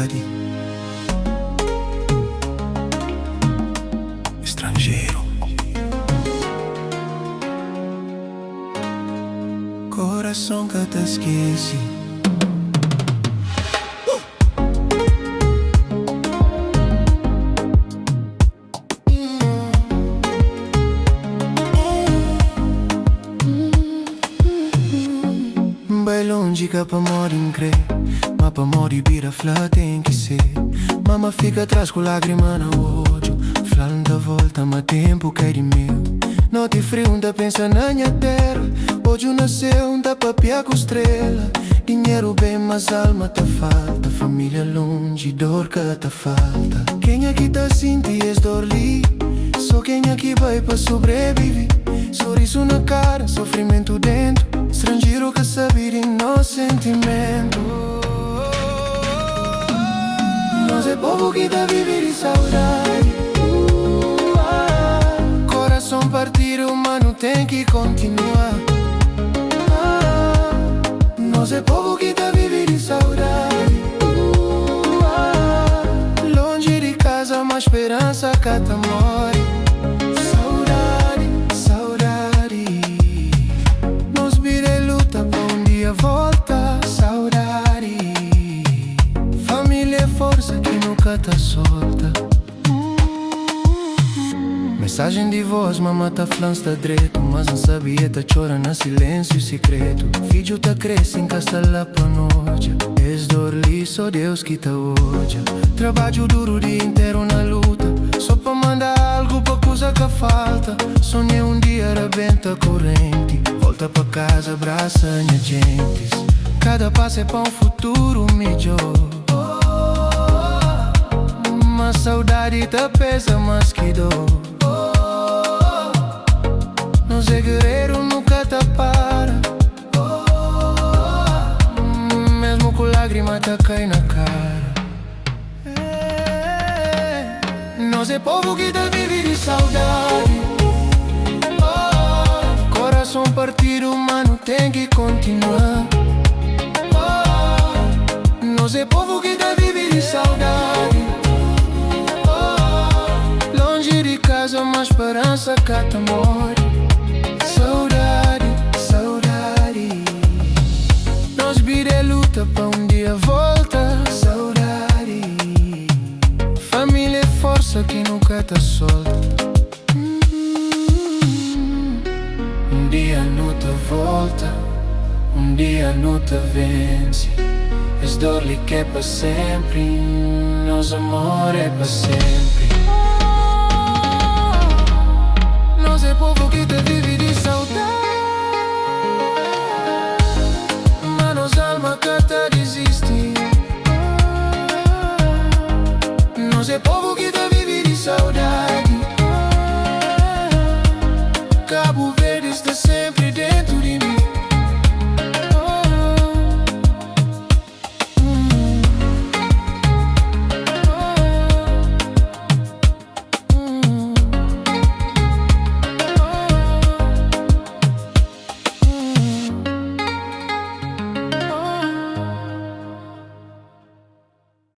saudade. Estrangeiro. Coração que te esquece. Bem longe que pra morrer em crer, mas pra morrer vira flá tem que ser. Mama fica atrás com lágrima no olho, falando da volta, mas tempo que é de meu. Noite frio, ainda pensa na minha terra. Hoje nasceu, ainda papia com estrela. Dinheiro bem, mas alma te falta. Família longe, dor que te falta. Quem aqui tá sentindo esse dor ali? Só quem aqui vai pra sobreviver. Sorriso na cara, sofrimento dentro. Estrangeiro que sabe de nosso sentimento. Nós é povo que tá vivendo de saudade. Coração partido, mano, tem que continuar. Nós é povo que tá vivendo de saudade. Longe de casa, mas esperança que tá morre. Volta, saudade. Família é força que nunca tá solta. Mensagem de voz, mamãe tá falando está direito, mas não sabia, tá chora na silêncio secreto. Filho tá crescendo, casta lá pra noite. És dor li, só Deus que tá hoje. Trabalho duro o dia inteiro na luta, só pra mandar algo pra coisa que falta. Sonhei um dia arrebenta a corrente, volta pra casa, abraça minha gente. Cada passo é pra um futuro melhor. Mas saudade tá pesa mais que dor. Nós é guerreiro, nunca tá para. Mesmo com lágrima tá cai na cara. Nós é povo que tá vive de saudade. Coração partido, mano, tem que continuar. Nós é povo que tá vive de saudade. Longe de casa, mas esperança que tá morre. Saudade, saudade. Nós vira luta pra um dia volta. Saudade. Família é força que nunca tá solta. Um dia não te volta, um dia não te vence. És dor que é pra sempre, nosso amor é pra sempre. Nós é povo que te vive de saudade, mas nossa alma que tá desiste. Nós é povo que te vive de saudade.